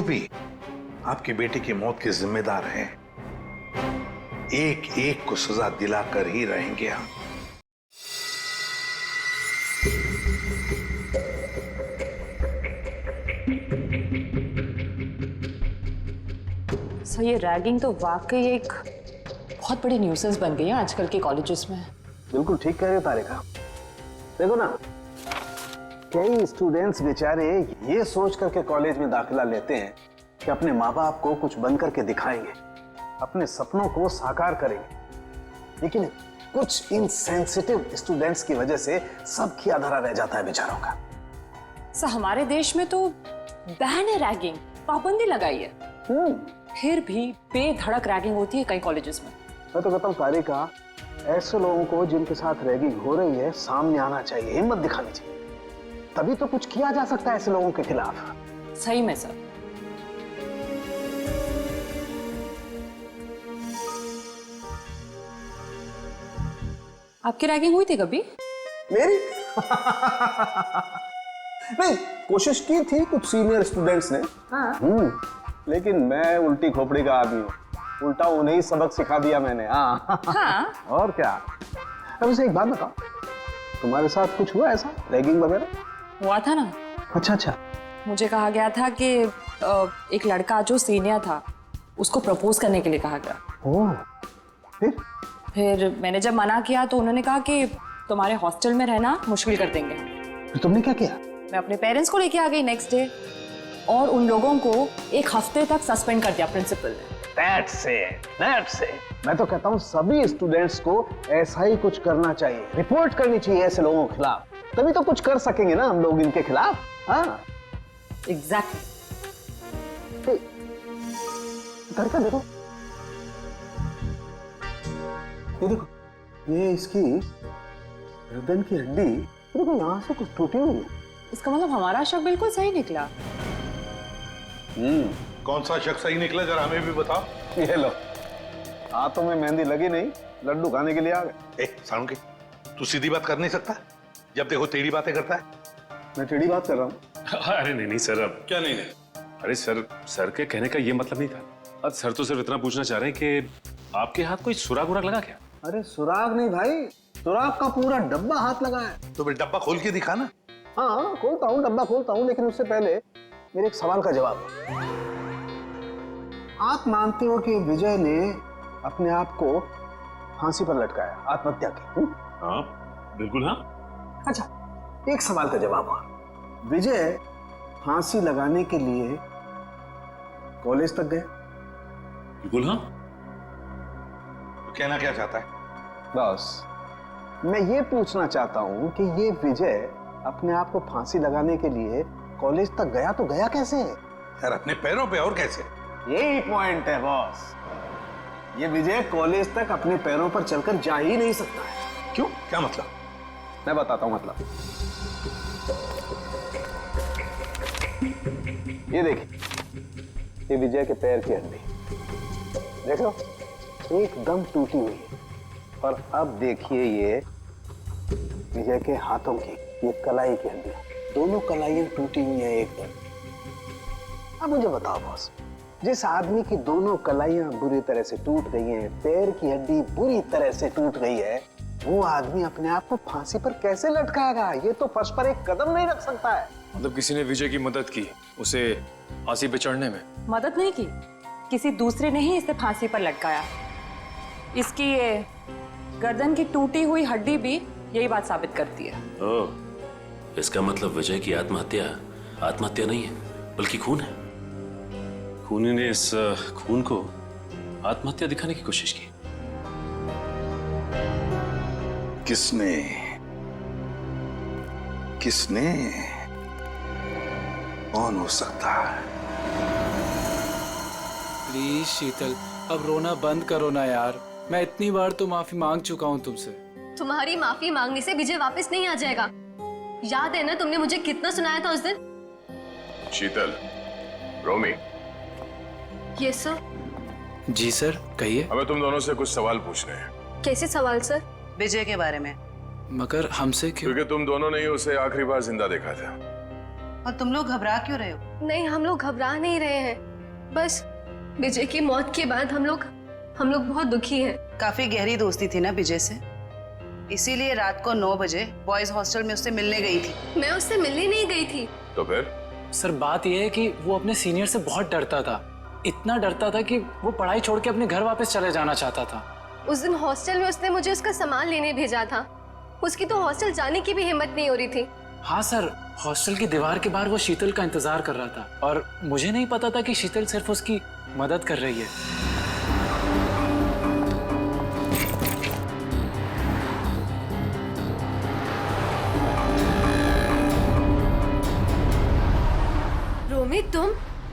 Speaker 16: भी आपके बेटे की मौत के जिम्मेदार हैं, एक एक को सजा दिलाकर ही रहेंगे हम।
Speaker 17: सर ये रैगिंग तो वाकई एक बहुत बड़ी न्यूसेंस बन गई है आजकल के कॉलेजेस में।
Speaker 7: बिल्कुल ठीक कह रहे हो तारिका। देखो ना, कई स्टूडेंट्स बेचारे ये सोच करके कॉलेज में दाखिला लेते हैं कि अपने माँ बाप को कुछ बन करके दिखाएंगे, अपने सपनों को साकार करेंगे, लेकिन कुछ इनसेंसिटिव स्टूडेंट्स की वजह से सब किया धरा रह जाता है बेचारों का।
Speaker 17: सर हमारे देश में तो बैन है रैगिंग, पाबंदी लगाई है, फिर भी बेधड़क रैगिंग होती है कई कॉलेजेस में।
Speaker 7: मैं तो कहता हूँ तारिका, ऐसे लोगों को जिनके साथ रैगिंग हो रही है सामने आना चाहिए, हिम्मत दिखानी चाहिए, तभी तो कुछ किया जा सकता है ऐसे लोगों के खिलाफ।
Speaker 17: सही में सर। आपकी रैगिंग हुई थी कभी?
Speaker 7: मेरी? नहीं, कोशिश की थी कुछ सीनियर स्टूडेंट्स ने। हाँ। लेकिन मैं उल्टी खोपड़ी का आदमी हूँ, उल्टा उन्हें ही सबक सिखा दिया मैंने। हाँ। और क्या। अब उसे एक बात बताओ, तुम्हारे साथ कुछ हुआ ऐसा रैगिंग वगैरह?
Speaker 17: हुआ था ना।
Speaker 7: अच्छा।
Speaker 17: मुझे कहा गया था कि एक लड़का जो सीनियर था उसको प्रपोज करने के लिए कहा गया।
Speaker 7: ओह,
Speaker 17: फिर मैंने जब मना किया तो उन्होंने कहा कि तुम्हारे हॉस्टल में रहना मुश्किल कर देंगे।
Speaker 7: फिर तुमने क्या किया?
Speaker 17: मैं अपने पेरेंट्स को लेके आ गई नेक्स्ट डे, और उन लोगों को 1 हफ्ते तक सस्पेंड कर दिया प्रिंसिपल ने।
Speaker 7: That's it. मैं तो कहता हूँ सभी स्टूडेंट्स को ऐसा ही कुछ करना चाहिए, रिपोर्ट करनी चाहिए ऐसे लोगों के खिलाफ, तभी तो कुछ कर सकेंगे ना हम लोग इनके खिलाफ। हाँ,
Speaker 17: एग्जैक्टली।
Speaker 7: इधर का देखो, ये देखो, ये इसकी गर्दन की हड्डी देखो, यहाँ से कुछ टूटी हुई है।
Speaker 17: इसका मतलब हमारा शक बिल्कुल सही निकला।
Speaker 16: कौन सा शक सही निकला, जरा हमें भी बताओ।
Speaker 7: ये लो, हाथों में मेहंदी लगी नहीं, लड्डू खाने के लिए आ गए।
Speaker 16: साणुके, तू सीधी बात कर नहीं सकता? जब देखो टेढ़ी बातें करता है।
Speaker 15: मैं टेढ़ी बात कर रहा हूँ? अरे नहीं नहीं सर, अब
Speaker 16: क्या नहीं?
Speaker 15: अरे सर के कहने का ये मतलब नहीं था। अब सर तो सिर्फ इतना पूछना चाह रहे हैं कि आपके हाथ कोई सुराग उराग लगा क्या?
Speaker 7: अरे सुराग नहीं भाई, सुराग का पूरा डब्बा हाथ लगा है।
Speaker 16: तो फिर डब्बा खोल के दिखा ना।
Speaker 7: हाँ खोलता हूँ, डब्बा खोलता हूँ, लेकिन उससे पहले मेरे एक सवाल का जवाब। आप मानते हो कि विजय ने अपने आप को फांसी पर लटकाया, आत्महत्या की?
Speaker 15: हाँ बिल्कुल हाँ।
Speaker 7: अच्छा, एक सवाल का जवाब और। विजय फांसी लगाने के लिए कॉलेज तक गए?
Speaker 15: बिल्कुल हाँ।
Speaker 16: तो कहना क्या चाहता है?
Speaker 7: बस मैं ये पूछना चाहता हूँ कि ये विजय अपने आप को फांसी लगाने के लिए कॉलेज तक गया तो गया कैसे?
Speaker 16: यार अपने पैरों पे, और कैसे?
Speaker 7: यही पॉइंट है बॉस। ये विजय कॉलेज तक अपने पैरों पर चलकर जा ही नहीं सकता है।
Speaker 16: क्यों? क्या मतलब?
Speaker 7: मैं बताता हूं मतलब। ये देखिए, ये विजय के पैर की हड्डी देखो, एकदम टूटी हुई है। और अब देखिए ये विजय के हाथों की, ये कलाई की हड्डी, दोनों कलाइयां टूटी हुई हैं एकदम। अब मुझे बताओ बॉस, जिस आदमी की दोनों कलाइयां बुरी तरह से टूट गई हैं, पैर की हड्डी बुरी तरह से टूट गई है, वो आदमी अपने आप को फांसी पर कैसे लटकाएगा? ये तो फर्श पर एक कदम नहीं रख सकता है।
Speaker 18: मतलब किसी ने विजय की मदद की उसे फांसी पे चढ़ने में?
Speaker 17: मदद नहीं की, किसी दूसरे ने ही इसे फांसी पर लटकाया। इसकी ये गर्दन की टूटी हुई हड्डी भी यही बात साबित करती है।
Speaker 19: ओह, इसका मतलब विजय की आत्महत्या नहीं है बल्कि खून है। खूनी ने इस खून को आत्महत्या दिखाने की कोशिश की।
Speaker 16: किसने? कौन हो सकता है?
Speaker 13: प्लीज शीतल, अब रोना बंद करो ना यार। मैं इतनी बार तो माफी मांग चुका हूँ तुमसे।
Speaker 20: तुम्हारी माफी मांगने से विजय वापस नहीं आ जाएगा। याद है ना तुमने मुझे कितना सुनाया था उस दिन?
Speaker 4: शीतल, रोमी।
Speaker 20: Yes sir.
Speaker 2: जी सर, कहिए।
Speaker 4: हमें तुम दोनों से कुछ सवाल पूछने हैं।
Speaker 20: कैसे सवाल सर?
Speaker 5: विजय के बारे में।
Speaker 2: मगर हमसे क्यों?
Speaker 4: क्योंकि तुम दोनों ने ही उसे आखिरी बार जिंदा देखा था।
Speaker 5: और तुम लोग घबरा क्यों रहे हो?
Speaker 20: नहीं, हम लोग घबरा नहीं रहे हैं, बस विजय की मौत के बाद हम लोग बहुत दुखी हैं।
Speaker 5: काफी गहरी दोस्ती थी ना विजय से, इसीलिए रात को 9 बजे बॉयज हॉस्टल में उससे मिलने गई थी।
Speaker 20: मैं उससे मिलने नहीं गई थी।
Speaker 4: तो फिर?
Speaker 2: सर बात यह है कि वो अपने सीनियर से बहुत डरता था, इतना डरता था कि वो पढ़ाई छोड़ के अपने घर वापस चले जाना चाहता था।
Speaker 20: उस दिन हॉस्टल में उसने मुझे उसका सामान लेने भेजा था। उसकी तो हॉस्टल जाने की भी हिम्मत नहीं हो रही थी।
Speaker 2: हाँ सर, हॉस्टल की दीवार के बाहर वो शीतल का इंतजार कर रहा था और मुझे नहीं पता था कि शीतल सिर्फ उसकी मदद कर रही है।
Speaker 20: रोमी, तुम?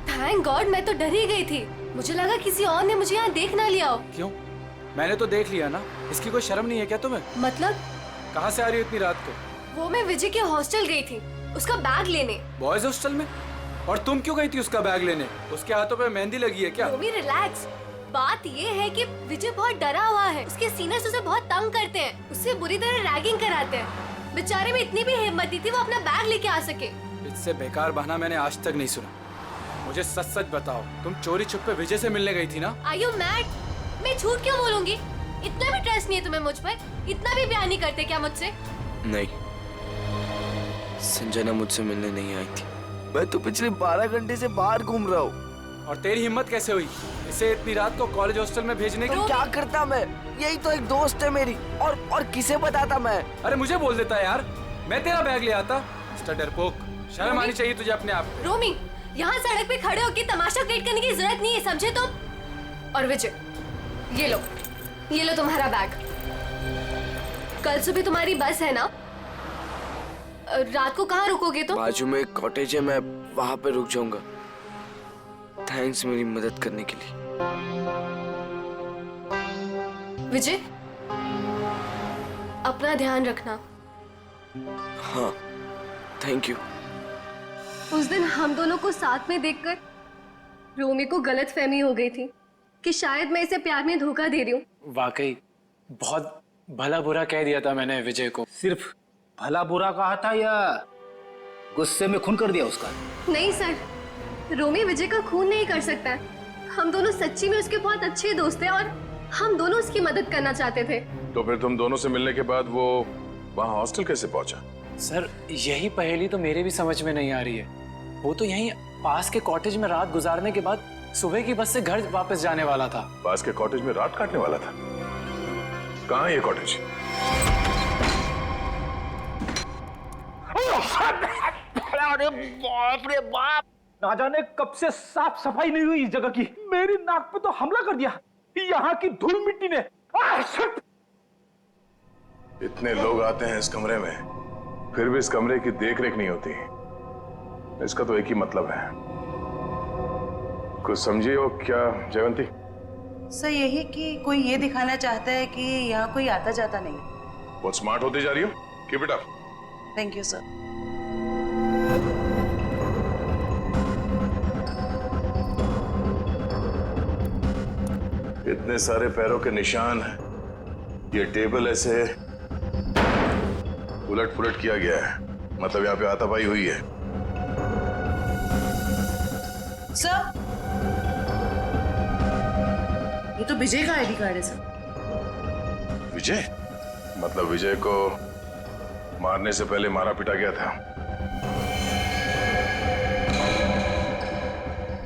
Speaker 20: थैंक गॉड, मैं तो डर ही गई थी। मुझे लगा किसी और ने मुझे यहाँ देख ना लिया हो।
Speaker 13: क्यों? मैंने तो देख लिया ना। इसकी कोई शर्म नहीं है क्या तुम्हें?
Speaker 20: मतलब?
Speaker 13: कहाँ से आ रही हो इतनी रात को?
Speaker 20: वो मैं विजय के हॉस्टल गई थी, उसका बैग लेने।
Speaker 13: बॉयज हॉस्टल में? और तुम क्यों गई थी उसका बैग लेने? उसके हाथों पे मेहंदी लगी है क्या?
Speaker 20: रोमी रिलैक्स। बात ये है कि विजय बहुत डरा हुआ है। उसके सीनियर्स उसे बहुत तंग करते हैं, उससे बुरी तरह रैगिंग कराते हैं। बेचारे में इतनी भी हिम्मत नहीं थी वो अपना बैग लेके आ सके।
Speaker 13: इससे बेकार बहाना मैंने आज तक नहीं सुना। मुझे सच सच बताओ, तुम चोरी छुपे विजय से मिलने गई थी ना?
Speaker 20: Are you mad? मैं झूठ क्यों बोलूंगी? इतना भी ट्रस्ट नहीं है तुम्हें मुझ पर? इतना भी प्यार नहीं करते क्या मुझसे?
Speaker 2: नहीं, संजना मुझसे मिलने नहीं आई थी। मैं तो पिछले 12 घंटे से बाहर घूम रहा हूँ।
Speaker 13: और तेरी हिम्मत कैसे हुई इसे इतनी रात को कॉलेज हॉस्टल में भेजने की?
Speaker 2: तो क्या करता मैं? यही तो एक दोस्त है मेरी, और किसे बताता मैं?
Speaker 13: अरे मुझे बोल देता यार, मैं तेरा बैग ले आता। मिस्टर डरपोक, शर्म आनी चाहिए तुझे अपने आप पे।
Speaker 20: रोमी, यहाँ सड़क पे खड़े होकर तमाशा क्रिएट करने की जरूरत नहीं है, समझे तुम? और विजय, ये लो तुम्हारा बैग। कल सुबह तुम्हारी बस है ना? रात को कहाँ रुकोगे तुम?
Speaker 2: बाजू में एक कॉटेज है, मैं वहाँ पे रुक जाऊंगा। थैंक्स मेरी मदद करने के लिए।
Speaker 20: विजय, अपना ध्यान रखना।
Speaker 2: हाँ, थैंक यू।
Speaker 20: उस दिन हम दोनों को साथ में देखकर रोमी को गलतफहमी हो गई थी कि शायद मैं इसे प्यार में धोखा दे रही हूँ।
Speaker 2: वाकई बहुत भला बुरा कह दिया था मैंने विजय को।
Speaker 13: सिर्फ
Speaker 11: भला बुरा कहा था या गुस्से में खून कर दिया उसका?
Speaker 20: नहीं सर, रोमी विजय का खून नहीं कर सकता है। हम दोनों सच्ची में उसके बहुत अच्छे दोस्त हैं और हम दोनों उसकी मदद करना चाहते थे।
Speaker 4: तो फिर तुम दोनों से मिलने के बाद वो वहां हॉस्टल कैसे पहुंचा?
Speaker 2: सर यही पहेली तो मेरे भी समझ में नहीं आ रही है। वो तो यहीं पास के कॉटेज में रात गुजारने के बाद सुबह की बस से घर वापस जाने वाला था।
Speaker 4: पास के कॉटेज में रात काटने वाला था? कहाँ है ये कॉटेज?
Speaker 12: अरे बाप रे बाप, ना जाने कब से साफ सफाई नहीं हुई इस जगह की। मेरी नाक पे तो हमला कर दिया यहाँ की धूल मिट्टी ने।
Speaker 4: इतने लोग आते हैं इस कमरे में, फिर भी इस कमरे की देखरेख नहीं होती। इसका तो एक ही मतलब है। कुछ समझिए हो क्या जयवंती?
Speaker 5: सर यही कि कोई ये दिखाना चाहता है कि यहाँ कोई आता जाता नहीं।
Speaker 4: बहुत स्मार्ट होती जा रही हो। Keep it up.
Speaker 5: Thank you sir.
Speaker 4: इतने सारे पैरों के निशान हैं। ये टेबल ऐसे उलट पुलट किया गया है, मतलब यहाँ पे हाथापाई हुई है।
Speaker 5: सर ये तो विजय का आईडी कार्ड है सर।
Speaker 4: विजय? मतलब विजय को मारने से पहले मारा पिटा गया था।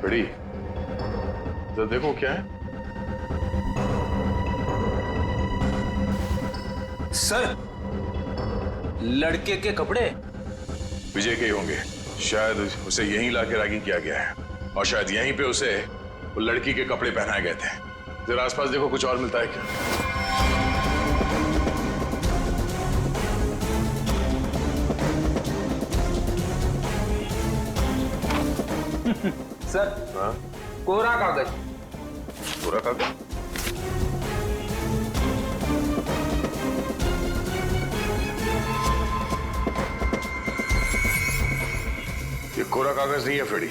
Speaker 4: बड़ी तो देखो क्या है।
Speaker 11: सर लड़के के कपड़े
Speaker 4: विजय के ही होंगे। शायद उसे यहीं लाके रैगिंग किया गया है और शायद यहीं पे उसे वो लड़की के कपड़े पहनाए गए थे। जरा आसपास देखो, कुछ और मिलता है क्या?
Speaker 11: सर
Speaker 4: हाँ?
Speaker 11: कोरा कागज।
Speaker 4: कोरा कागज? ये कोरा कागज नहीं है फ्रेडी।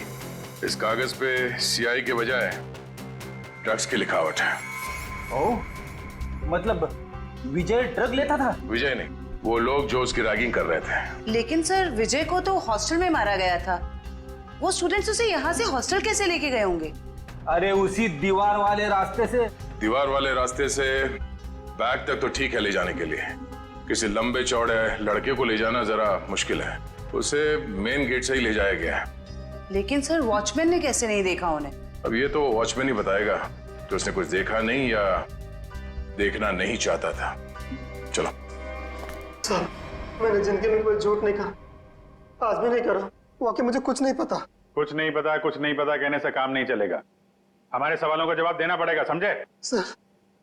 Speaker 4: इस कागज पे सीआई के बजाय ड्रग्स की लिखावट है।
Speaker 11: ओह, मतलब विजय ड्रग लेता था?
Speaker 4: विजय नहीं, वो लोग जो उसकी रैगिंग कर रहे थे।
Speaker 5: लेकिन सर विजय को तो हॉस्टल में मारा गया था। वो स्टूडेंट्स उसे यहाँ से हॉस्टल कैसे लेके गए होंगे?
Speaker 11: अरे उसी दीवार वाले रास्ते से।
Speaker 4: दीवार वाले रास्ते से बैग तक तो ठीक है ले जाने के लिए। किसी लंबे चौड़े लड़के को ले जाना जरा मुश्किल है। उसे मेन गेट से ही ले जाया गया है।
Speaker 5: लेकिन सर वॉचमैन ने कैसे नहीं देखा उन्हें?
Speaker 4: अब ये तो वॉचमैन ही बताएगा कि उसने कुछ देखा नहीं या देखना नहीं चाहता था। चलो।
Speaker 7: सर मैंने जिंदगी में कोई झूठ नहीं कहा, आज भी नहीं करा। वाकई मुझे कुछ नहीं पता।
Speaker 10: कुछ नहीं पता कहने से काम नहीं चलेगा। हमारे सवालों का जवाब देना पड़ेगा, समझे?
Speaker 7: सर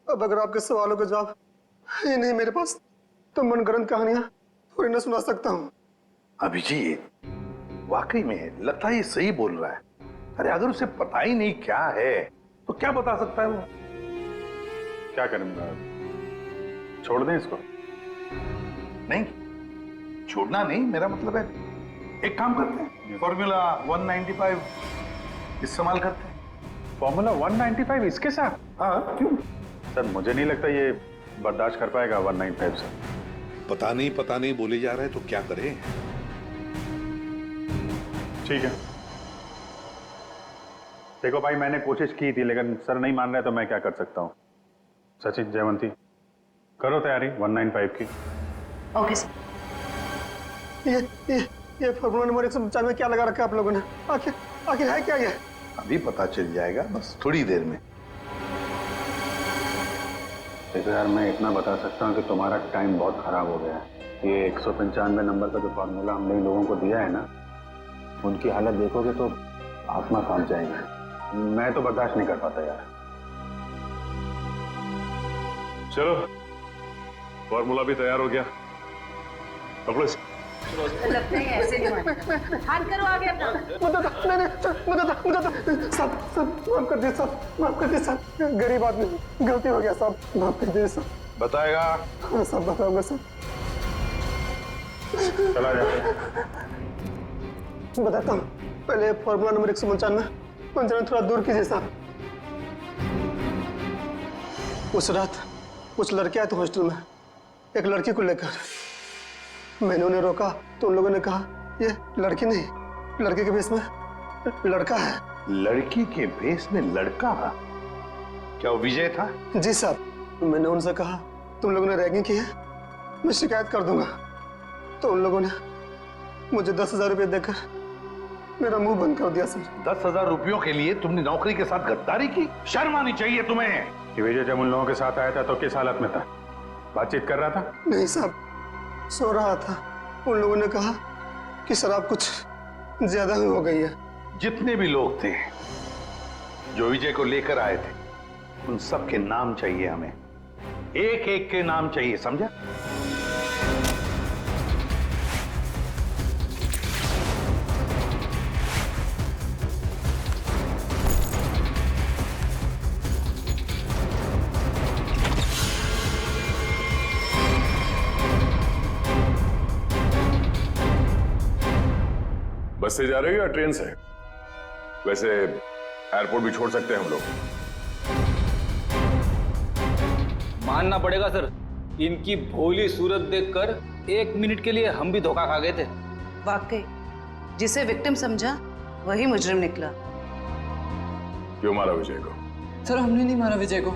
Speaker 7: अब अगर आपके सवालों का जवाब ही नहीं मेरे पास, तो मनगढ़ंत कहानियां थोड़ी ना सुना सकता हूँ।
Speaker 16: अभिजीत वाकई में लगता है ये सही बोल रहा है। अरे अगर उसे पता ही नहीं क्या है तो क्या बता सकता है वो?
Speaker 10: क्या करूंगा? छोड़ दें इसको?
Speaker 16: नहीं, छोड़ना नहीं, मेरा मतलब है एक काम करते हैं, फॉर्मूला 195 इस्तेमाल करते हैं।
Speaker 10: फॉर्मूला 195 इसके साथ?
Speaker 16: हाँ क्यों?
Speaker 10: सर मुझे नहीं लगता ये बर्दाश्त कर पाएगा 195 से।
Speaker 16: पता नहीं बोले जा रहा है तो क्या करें?
Speaker 10: ठीक है, देखो भाई मैंने कोशिश की थी लेकिन सर नहीं मान रहे तो मैं क्या कर सकता हूँ। सचिन, जयवंती करो तैयारी 195 की।
Speaker 5: Okay sir.
Speaker 7: ये फॉर्मूला नंबर 195 क्या लगा रखा है आप लोगों ने? आखिर है क्या ये?
Speaker 16: अभी पता चल जाएगा, बस थोड़ी देर में।
Speaker 10: देखो यार, मैं इतना बता सकता हूँ कि तुम्हारा टाइम बहुत खराब हो गया है। ये 195 नंबर का जो फार्मूला हमने लोगों को दिया है ना, उनकी हालत देखोगे तो आत्मा कांप जाएगी। मैं तो बर्दाश्त नहीं कर पाता यार।
Speaker 15: चलो, फॉर्मूला भी तैयार हो गया। पकड़ो इसे।
Speaker 5: लगता है ऐसे नहीं मानेगा। हाथ करो आगे अपना।
Speaker 7: सब माफ कर दीजिए साहब, माफ कर दीजिए साहब। गरीब आदमी, गलती हो गया साहब, माफ कर दीजिए साहब।
Speaker 4: बताएगा?
Speaker 7: हाँ सब बताऊंगा साहब।
Speaker 10: चला जा।
Speaker 7: बताता हूँ, पहले फॉर्मूला नंबर 195 थोड़ा दूर कीजिए साहब। उस रात कुछ लड़के आए थे हॉस्टल में, एक लड़की को लेकर। मैंने उन्हें रोका तो उन लोगों ने कहा ये लड़की नहीं, लड़के के भेष में लड़का है।
Speaker 16: लड़की के भेष में लड़का? क्या वो विजय था?
Speaker 7: जी साहब, मैंने उनसे कहा तुम लोगों ने रैगिंग की है, मैं शिकायत कर दूंगा। तो उन लोगों ने मुझे 10,000 रुपये देकर मेरा मुंह बंद कर दिया सर।
Speaker 16: 10,000 रुपयों के लिए तुमने नौकरी के साथ गद्दारी की? शर्म आनी चाहिए तुम्हें।
Speaker 10: ये विजय जब उन लोगों के साथ आया था तो किस हालत में था? बातचीत कर रहा था?
Speaker 7: नहीं साहब, सो रहा था। उन लोगों ने कहा कि शराब कुछ ज्यादा ही हो गई है।
Speaker 16: जितने भी लोग थे जो विजय को लेकर आए थे, उन सब के नाम चाहिए हमें, एक एक के नाम चाहिए, समझा?
Speaker 4: बस से जा रहे हो या ट्रेन से? वैसे एयरपोर्ट भी छोड़ सकते हैं हम लोग।
Speaker 11: मानना पड़ेगा सर, इनकी भोली सूरत देखकर 1 मिनट के लिए हम भी धोखा खा गए थे।
Speaker 5: वाकई जिसे विक्टिम समझा वही मुजरिम निकला।
Speaker 4: क्यों मारा विजय को?
Speaker 2: सर हमने नहीं मारा विजय को।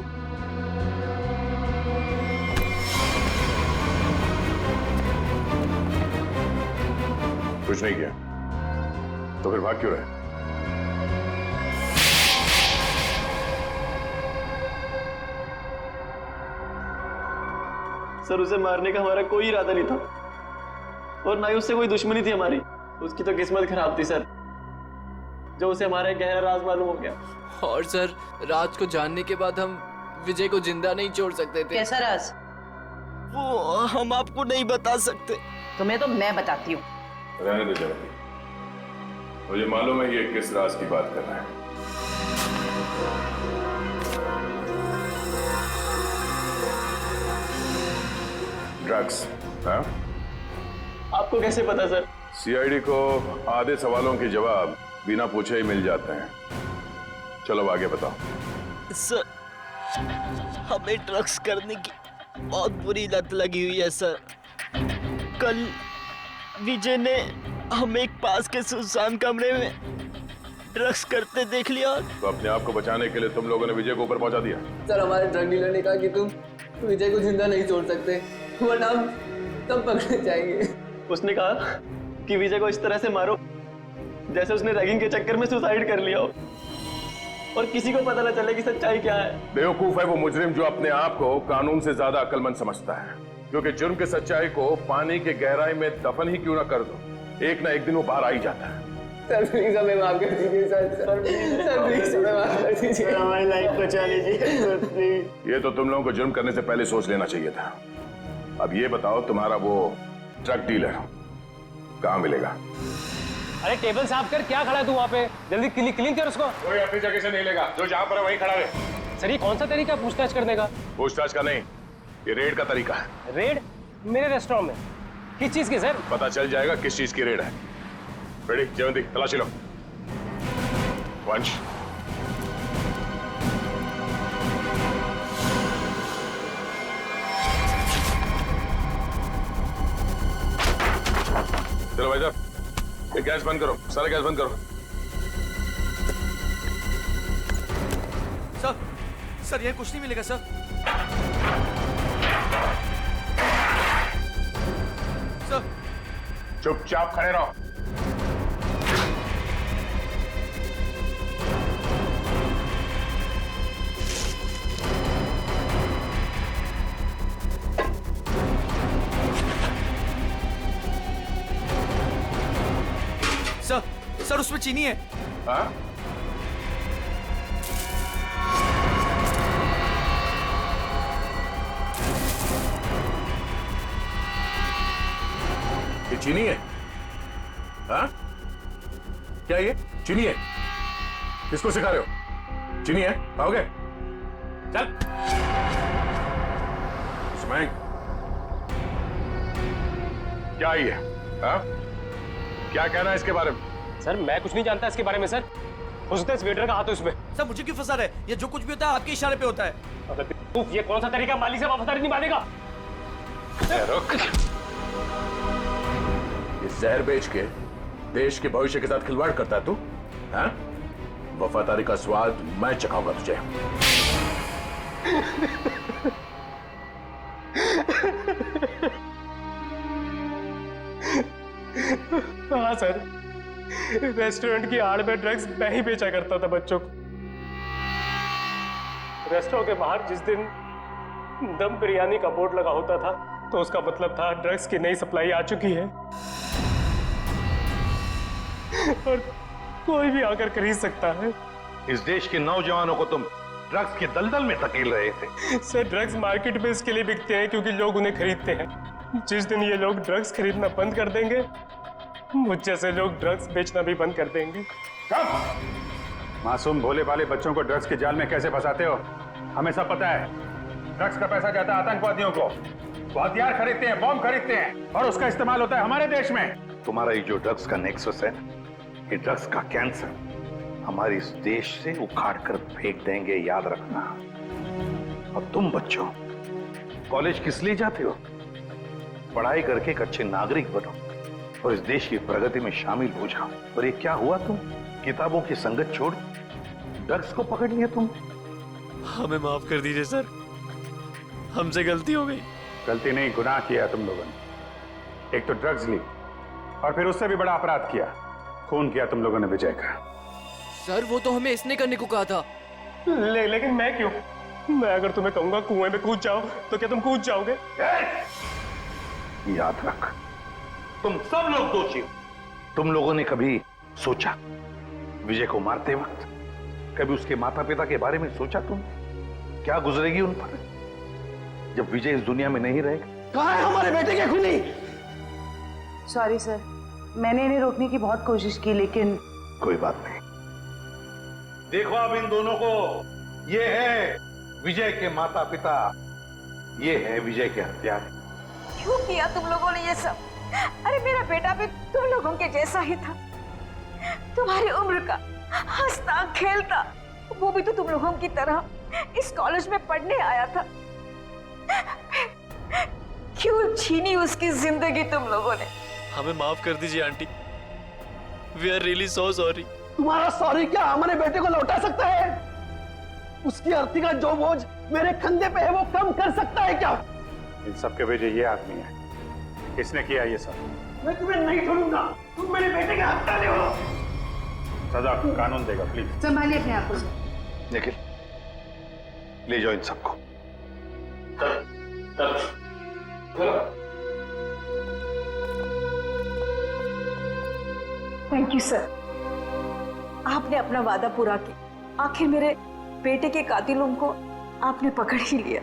Speaker 4: कुछ नहीं किया तो फिर भाग क्यों रहे?
Speaker 1: सर उसे मारने का हमारा कोई इरादा नहीं था और ना ही उससे कोई दुश्मनी थी हमारी। उसकी तो किस्मत खराब थी सर, जो उसे हमारा एक गहरा राज मालूम हो गया।
Speaker 2: और सर राज को जानने के बाद हम विजय को जिंदा नहीं छोड़ सकते थे।
Speaker 5: कैसा राज?
Speaker 1: वो हम आपको नहीं बता सकते।
Speaker 5: तुम्हें तो मैं बताती हूँ।
Speaker 4: रहने दे जरा, मुझे मालूम है ये किस राज की बात कर रहा है। ड्रग्स? हाँ?
Speaker 1: आपको कैसे पता सर?
Speaker 4: सीआईडी को आधे सवालों के जवाब बिना पूछे ही मिल जाते हैं। चलो आगे बताओ।
Speaker 1: सर हमें ड्रग्स करने की बहुत बुरी लत लगी हुई है सर। कल विजय ने हमें एक पास के सुनसान कमरे में ड्रग्स करते देख लिया।
Speaker 4: तो अपने आप को बचाने के लिए तुम लोगों ने विजय को ऊपर पहुंचा दिया?
Speaker 2: सर हमारे ड्रग डीलर ने कहा कि तुम विजय को जिंदा नहीं छोड़ सकते, वरना हम तब पकड़े जाएंगे।
Speaker 1: उसने कहा कि विजय को इस तरह से मारो जैसे उसने रैगिंग के चक्कर में सुसाइड कर लिया हो और किसी को पता न चले कि सच्चाई क्या है।
Speaker 4: बेवकूफ है वो मुजरिम जो अपने आप को कानून से ज्यादा अक्लमंद समझता है, क्योंकि जुर्म की सच्चाई को पानी के गहराई में दफन ही क्यों ना कर दो, एक ना एक दिन वो बाहर आ ही जाता है।
Speaker 2: सर प्लीज हमें माफ कर दीजिए सर प्लीज हमें माफ कर दीजिए,
Speaker 1: हमारी लाइफ बचा लीजिए।
Speaker 4: ये तो तुम लोगों को जुर्म करने से पहले सोच लेना चाहिए था। अब ये बताओ तुम्हारा वो ड्रग डीलर कहाँ मिलेगा?
Speaker 14: अरे टेबल साफ कर, क्या खड़ा है तू वहाँ पे? जल्दी क्लीन कर उसको।
Speaker 4: कोई अपनी जगह से नहीं लेगा, जो जहाँ पर है वहीं खड़ा रहे।
Speaker 14: सर ये कौन सा तरीका है पूछताछ करने का?
Speaker 4: पूछताछ का नहीं, ये रेड का तरीका है।
Speaker 14: रेड? मेरे रेस्टोरेंट में? किस चीज की सर?
Speaker 4: पता चल जाएगा किस चीज की रेड है। रेडी जयवंती, तलाशी लो। वंश चलो भाई साहब, ये गैस बंद करो, सारा गैस बंद करो।
Speaker 9: सर ये कुछ नहीं मिलेगा सर। सर
Speaker 4: चुपचाप खड़े रहो।
Speaker 9: सर उसमें चीनी है।
Speaker 4: हाँ? ये चीनी है? हाँ? क्या ये चीनी है? किसको सिखा रहे हो? चीनी है? खाओगे? चल। सुमाई, क्या ये? हाँ? क्या कहना है इसके बारे में?
Speaker 14: सर मैं कुछ नहीं जानता इसके बारे में सर। हो सकता है इस वेटर का हाथ हो इसमें।
Speaker 9: सर मुझे क्यों फंसा रहे? ये जो कुछ भी होता है आपके इशारे पे होता है।
Speaker 14: अगर ये कौन सा तरीका माली से वफादारी निभाने का?
Speaker 4: रुक। जहर बेच के देश के भविष्य के साथ खिलवाड़ करता है तू? हाँ? वफादारी का स्वाद मैं चखाऊंगा तुझे।
Speaker 14: हाँ सर, रेस्टोरेंट की आड़ में ड्रग्स मैं ही बेचा करता था बच्चों को। रेस्टोरेंट के बाहर जिस दिन दम बिरयानी का बोर्ड लगा होता था तो उसका मतलब था ड्रग्स की नई सप्लाई आ चुकी है और कोई भी आकर खरीद सकता है।
Speaker 16: इस देश के नौजवानों को तुम ड्रग्स के दलदल में धकेल रहे थे।
Speaker 14: सर, ड्रग्स मार्केट में इसके लिए बिकते हैं क्योंकि लोग उन्हें खरीदते हैं। जिस दिन ये लोग ड्रग्स खरीदना बंद कर देंगे, मुझ जैसे लोग ड्रग्स बेचना भी बंद कर देंगे।
Speaker 10: मासूम भोले भाले बच्चों को ड्रग्स के जाल में कैसे फंसाते हो? हमें सब पता है। ड्रग्स का पैसा जाता है आतंकवादियों को, वो हथियार खरीदते हैं, बॉम्ब खरीदते हैं और उसका इस्तेमाल होता है हमारे देश में।
Speaker 16: तुम्हारा ये जो ड्रग्स का नेक्सस है, ये ड्रग्स का कैंसर हमारे इस देश से उखाड़ कर फेंक देंगे, याद रखना। अब तुम बच्चों कॉलेज किस लिए जाते हो? पढ़ाई करके एक अच्छे नागरिक बनो और इस देश की प्रगति में शामिल हो जाओ। और ये क्या हुआ, तुम किताबों की संगत छोड़ ड्रग्स को पकड़ लिया तुम।
Speaker 1: हमें माफ कर दीजिए सर, हमसे गलती हो गई।
Speaker 10: गलती नहीं, गुनाह किया तुम लोगों ने। एक तो ड्रग्स ली और फिर उससे भी बड़ा अपराध किया, खून किया तुम लोगों ने विजय का।
Speaker 2: सर, वो तो हमें इसने करने को कहा था।
Speaker 14: लेकिन मैं क्यों? मैं अगर तुम्हें कहूंगा कुएं में कूद जाओ तो क्या तुम कूद जाओगे?
Speaker 16: याद रख, तुम सब लोग दोषी हो। तुम लोगों ने कभी सोचा विजय को मारते वक्त, कभी उसके माता पिता के बारे में सोचा तुम क्या गुजरेगी उन पर जब विजय इस दुनिया में नहीं रहेगा?
Speaker 7: कहाँ है हमारे बेटे के खूनी?
Speaker 5: सॉरी सर, मैंने इन्हें रोकने की बहुत कोशिश की लेकिन
Speaker 16: कोई बात नहीं। देखो अब इन दोनों को, ये है विजय के माता पिता, ये है विजय के हत्यारे।
Speaker 3: क्यों किया तुम लोगों ने ये सब? अरे मेरा बेटा भी तुम लोगों के जैसा ही था, तुम्हारी उम्र का, हंसता खेलता। वो भी तो तुम लोगों की तरह इस कॉलेज में पढ़ने आया था। क्यों छीनी उसकी जिंदगी तुम लोगों ने?
Speaker 1: हमें माफ कर दीजिए aunty, we are really so sorry.
Speaker 7: तुम्हारा सॉरी क्या हमारे बेटे को लौटा सकता है? उसकी अर्थी का जो बोझ मेरे कंधे पे है वो कम कर सकता है क्या?
Speaker 10: इन सब के वजह ये आदमी है, इसने किया ये सब।
Speaker 7: मैं तुम्हें नहीं छोड़ूंगा, तुम मेरे बेटे के हत्यारे हो।
Speaker 10: सजा कानून देगा, प्लीज
Speaker 5: संभालिए अपने आप को।
Speaker 16: निखिल, ले जाओ इन सबको।
Speaker 3: थैंक यू सर, आपने अपना वादा पूरा किया। आखिर मेरे बेटे के कातिलों को आपने पकड़ ही लिया।